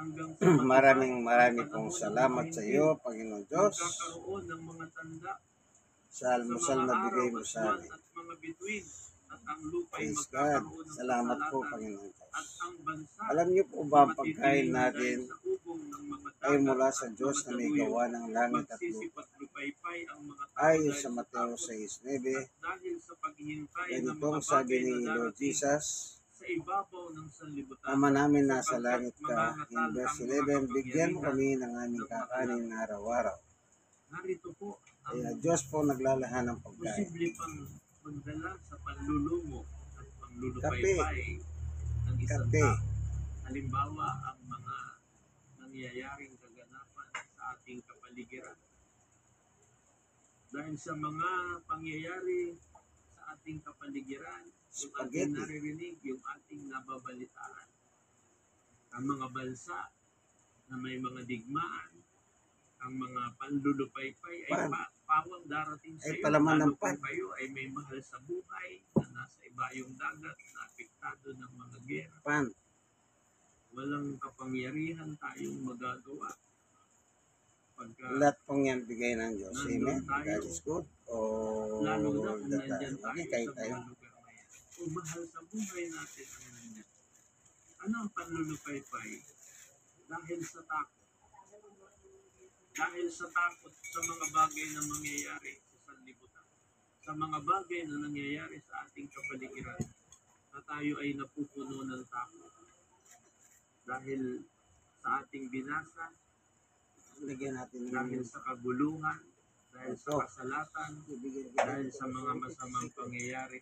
hanggang sa Maraming pong salamat sa iyo, Panginoon Diyos, magkakaroon ng mga tanda sa almusal na bigay mo sa amin. at mga bituin at ang lupa ay Praise God. magkakaroon ng Salamat po, kasalatan Panginoon Diyos. at ang bansa Alam niyo po ba ang pagkain natin sa ubong ng mga ay dagat mula at sa Diyos mga na may daluyan. gawa ng langit at lupa? Magsisipat lupaypay ang mga tao Ayon dahil sa sa Mateo takot 6:9, at dahil sa paghihintay ng ganito mga ang sabi bagay ni na Lord darating Jesus, sa ibabaw ng sanlibutan. Ama namin nasa Sapagkat langit ka, in mangangatal verse ang mga 11, bigyan mo kapangyarihan kami ng aming ng kakanin na araw-araw. Narito po ang Kaya Diyos po naglalahan ng pagkain. posible pang magdala sa panlulungo at panlulupaypay ng isang Kape. tao. Halimbawa, ang mga nangyayaring kaganapan sa ating kapaligiran. Dahil sa mga pangyayari sa ating kapaligiran, yung ating Spaghetti. naririnig, yung ating nababalitaan, ang mga bansa na may mga digmaan, ang mga panlulupaypay ay pawang darating sa Ay iyo, palaman ng lalo kung pan. kayo ay may mahal sa buhay na nasa ibayong dagat na apektado ng mga gera. Pan. Walang kapangyarihan tayong magagawa. Pagka, Lahat pong yan bigay ng Diyos. Nandun Amen. tayo. God is good. lalo na kung nandyan tayo Okay, kayo sa tayo. mga lugar na yan. Kung mahal sa buhay natin ang nandyan. Ano ang panlulupaypay? Dahil sa takot. Dahil sa takot sa mga bagay na mangyayari sa sanlibutan. Sa mga bagay na nangyayari sa ating kapaligiran, na tayo ay napupuno ng takot. Dahil sa ating binasa, Lagyan natin ng dahil sa kaguluhan, dahil sa kasalatan, dahil sa mga masamang pangyayari.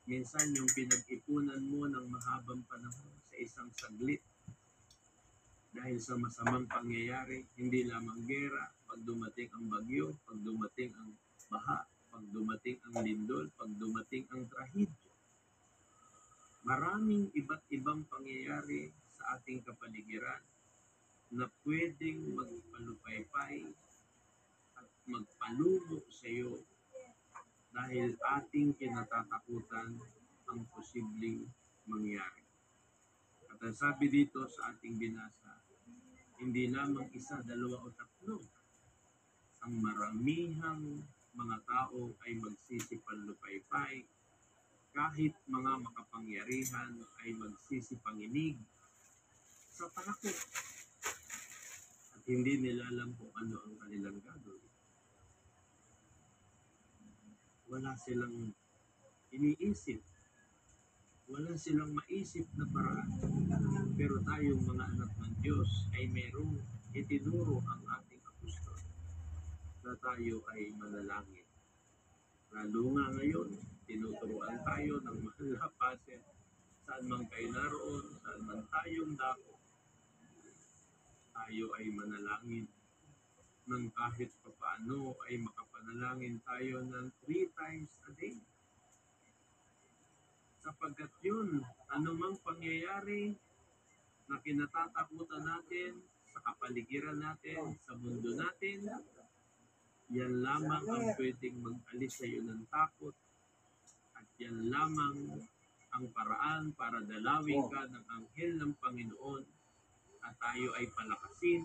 Minsan yung pinag-ipunan mo ng mahabang panahon sa isang saglit, dahil sa masamang pangyayari, hindi lamang gera, pag dumating ang bagyo, pag dumating ang baha, pag dumating ang lindol, pag dumating ang trahedya. Maraming iba't ibang pangyayari sa ating kapaligiran na pwedeng magpalupaypay at magpalumo sa iyo dahil ating kinatatakutan ang posibleng mangyari. At ang sabi dito sa ating binasa, hindi lamang isa, dalawa o tatlo. Ang maramihang mga tao ay magsisipalupaypay kahit mga makapangyarihan ay magsisipanginig sa takot at hindi nila alam kung ano ang kanilang gagawin. Wala silang iniisip. Wala silang maisip na paraan. Pero tayong mga anak ng Diyos ay merong itinuro ang ating apostol na tayo ay manalangin. Lalo nga ngayon, tinuturuan tayo ng mahal na pasen saan man kayo naroon, saan man tayong dako. Tayo ay manalangin nang kahit papaano ay makapanalangin tayo ng 3 times a day. Sapagkat yun, anumang pangyayari na kinatatakutan natin sa kapaligiran natin, sa mundo natin, yan lamang ang pwedeng mag-alis sa iyo ng takot at yan lamang ang paraan para dalawin ka ng anghel ng Panginoon at tayo ay palakasin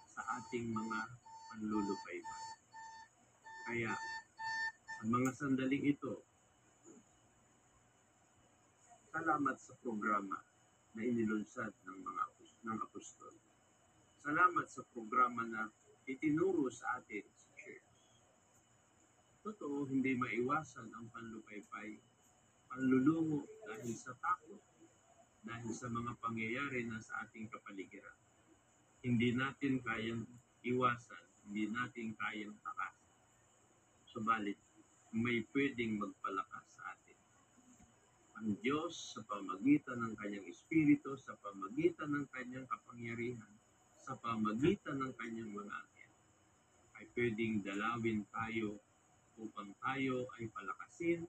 sa ating mga panlulupaypay. Kaya, sa mga sandaling ito, salamat sa programa na inilunsad ng apostol. Salamat sa programa na itinuro sa atin sa church. Totoo, hindi maiwasan ang panlupaypay, panlulungo dahil sa takot, dahil sa mga pangyayari na sa ating kapaligiran. Hindi natin kayang iwasan, hindi natin kayang takasan. Subalit, may pwedeng magpalakas sa atin. Ang Diyos sa pamagitan ng Kanyang Espiritu, sa pamagitan ng Kanyang kapangyarihan, sa pamagitan ng Kanyang mga anghel, ay pwedeng dalawin tayo upang tayo ay palakasin,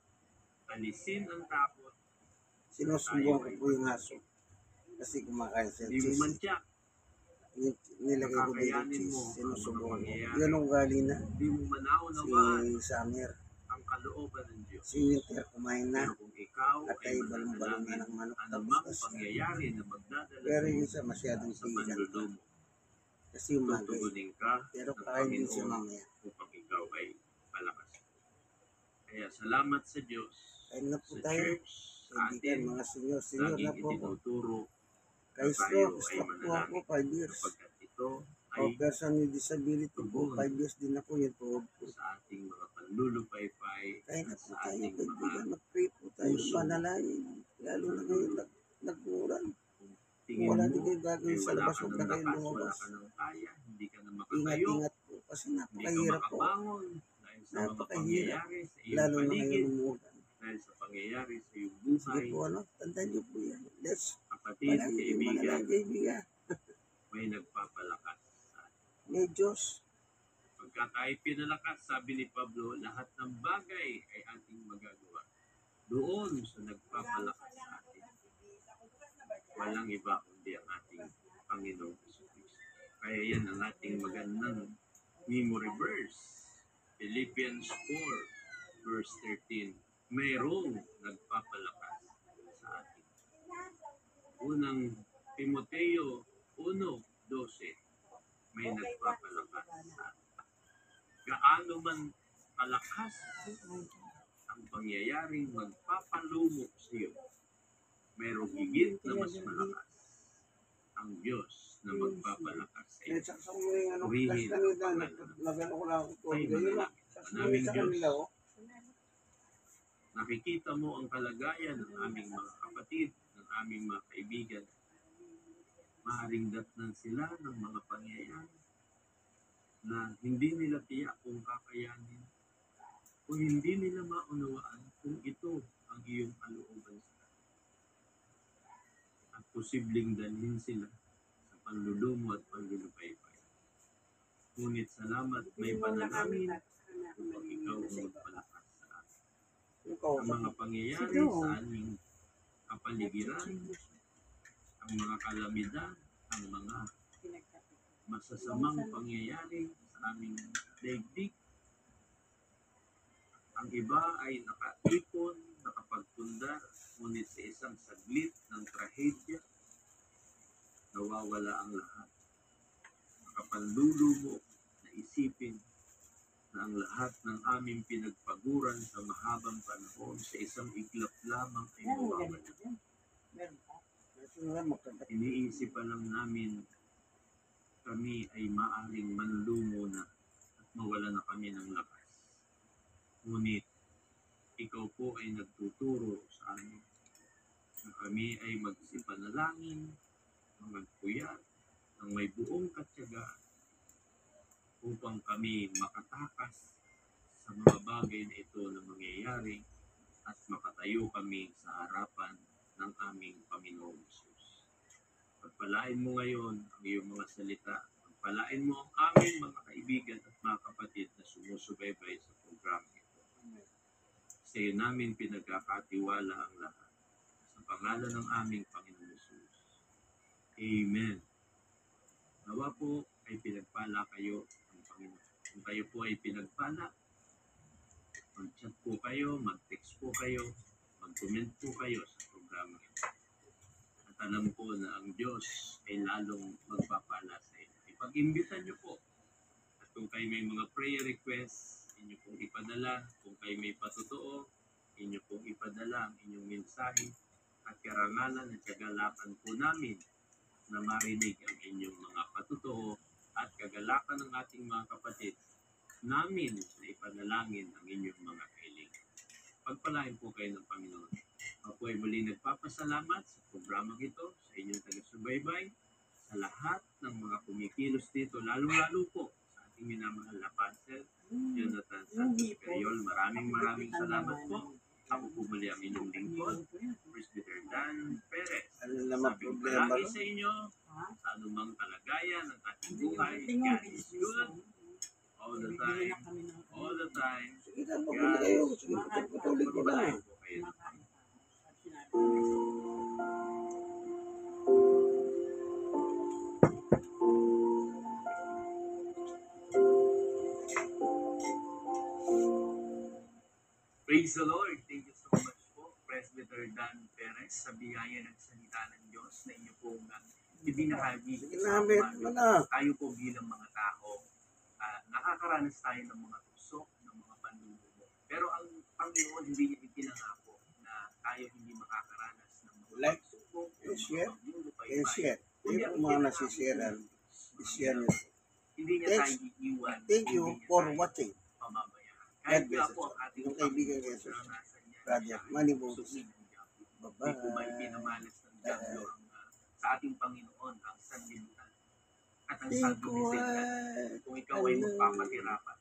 alisin ang takot. Sinusubukan ko po yung aso. Kasi kumakain siya Hindi mo cheese. mantyak, Nilagay ko din yung kakayanin cheese. mo ang mga Sinusubukan ko. pangyayari. Yan ang ugali na hindi mo manaunawaan si Samir. ang kalooban ng Diyos. Si Winter kumain na. Pero kung ikaw At ay ay balong-balong na mananalangin, ng manok anumang tapos kasi. pangyayari na magdadala Pero sa yung isa masyadong sa tigan pa. panlulumo, Kasi umaga eh. tutugunin ka Pero ng kain din siya Panginoon mamaya. upang ikaw ay malakas. Kaya salamat sa Diyos, Kain na po sa tayo. church, sa Kaibigan, atin, mga senyor na laging po ako. itinuturo na Kay tayo stroke ay po ako manalangin 5 years. sapagkat ito O ay person with disability po, tugon 5 years din ako yung tuhod ko. sa ating mga panlulupaypay Kaya na at po sa tayo, ating mga kaibigan, mag-pray po tayo, puso. manalangin. Lalo na ngayon, nagmuran. Tingin Wala mo din kayo ay gagawin sa wala labas, ka huwag ng na kayo lakas, wala lumabas. ka ng kaya, hindi ka na makatayo, Ingat-ingat po, kasi hindi ka napakahirap po. makabangon dahil sa mga Napakahirap. pangyayari sa iyong Lalo na ngayon paligid, umuulan. dahil sa pangyayari sa iyong Sige buhay, po, tandaan niyo po yan. Let's kapatid, manalangin, kaibigan, manalangin, kaibigan. may nagpapalakas sa atin. May Diyos. Pagka tayo pinalakas, sabi ni Pablo, lahat ng bagay ay ating magagawa. Doon sa nagpapalakas sa atin. Walang iba kundi ang ating Panginoong Jesucristo. Kaya yan ang ating magandang memory verse. Philippians 4, verse 13. Mayroong nagpapalakas sa atin. Unang Timoteo 1:12. May nagpapalakas sa atin. Gaano man kalakas ang pangyayaring magpapalumo sa iyo, mayroong higit na mas malakas ang Diyos na magpapalakas sa iyo. Purihin ang pangalan ng Ay, manalangin. Manaming Diyos, nakikita mo ang kalagayan ng aming mga kapatid, ng aming mga kaibigan. Maaring datnan sila ng mga pangyayari na hindi nila tiyak kung kakayanin, kung hindi nila maunawaan kung ito ang iyong kalooban sa kanila. At posibleng dalhin sila sa panlulumo at panlulupaypay. Ngunit salamat may panalangin upang ikaw ang magpalakas sa atin. Ang mga pangyayari sa aming kapaligiran, ang mga kalamidad, ang mga masasamang pangyayari sa aming daigdig. Ang iba ay nakaipon, nakapagpundar, ngunit sa isang saglit ng trahedya, nawawala ang lahat. Nakapanlulumo na isipin na ang lahat ng aming pinagpaguran sa mahabang panahon sa isang iglap lamang ay mawawala. Iniisip pa lang namin kami ay maaring manlumo na at mawala na kami ng lakas. Ngunit ikaw po ay nagtuturo sa amin na kami ay magsipanalangin, magpuyat, ng may buong katyagaan upang kami makatakas sa mga bagay na ito na mangyayari at makatayo kami sa harapan ng aming Panginoong Hesus. Pagpalain mo ngayon ang iyong mga salita. Pagpalain mo ang aming mga kaibigan at mga kapatid na sumusubaybay sa programa ito. Sa iyo namin pinagkakatiwala ang lahat. Sa pangalan ng aming Panginoong Hesus. Amen. Nawa po ay pinagpala kayo ng Panginoon. Kung kayo po ay pinagpala, mag-chat po kayo, mag-text po kayo, mag-comment po kayo sa programa ito. At alam ko na ang Diyos ay lalong magpapala sa inyo. Ipag-imbitan niyo po. At kung kayo may mga prayer requests, inyo pong ipadala. Kung kayo may patotoo, inyo pong ipadala ang inyong mensahe. At karangalan at kagalakan po namin na marinig ang inyong mga patotoo at kagalakan ng ating mga kapatid namin na ipanalangin ang inyong mga kahiling. Pagpalain po kayo ng Panginoon. Ako ay muli nagpapasalamat sa programang ito, sa inyong taga-subaybay, sa lahat ng mga kumikilos dito, lalong-lalo po sa ating minamahal na Pastor Jonathan Santos Periol. Maraming salamat po. Ako po muli ang inyong lingkod, Presbyter Dan Perez. Sabi ko palagi sa inyo, sa anumang kalagayan ng ating buhay, God is good all the time, all the time. God is good. Pagpapalain po kayo ng Panginoon. Praise the Lord. Brother Dan Perez, sa biyaya ng salita ng Diyos na inyo pong ibinahagi sa Ginamit umaga. mo na. Tayo po bilang mga tao, nakakaranas tayo ng mga tusok, ng mga panlulunok. Pero ang Panginoon hindi niya ipinangako na tayo hindi makakaranas ng mga Like, pagsubok, ng yes, mga yeah. pagmumupay-pay. Yes, yet. Kundi Yung ang mga ipinangako nasisiran, ng Diyos, isyan mga nyo. hindi niya Thanks. tayo iiwan. Thank hindi you niya for tayo watching. pamamayaan. God Kahit bless nga po us. ang ating Yung kaibigan Panginoon, Jesus, naranasan niya na Brother siya ay Manny Bones. susumin ng Diablo. Bye-bye. Hindi po ba ipinamalas ng Diablo ang, sa ating Panginoon ang sanlibutan at ang Think sanlibutan what kung ikaw ay magpapatira pa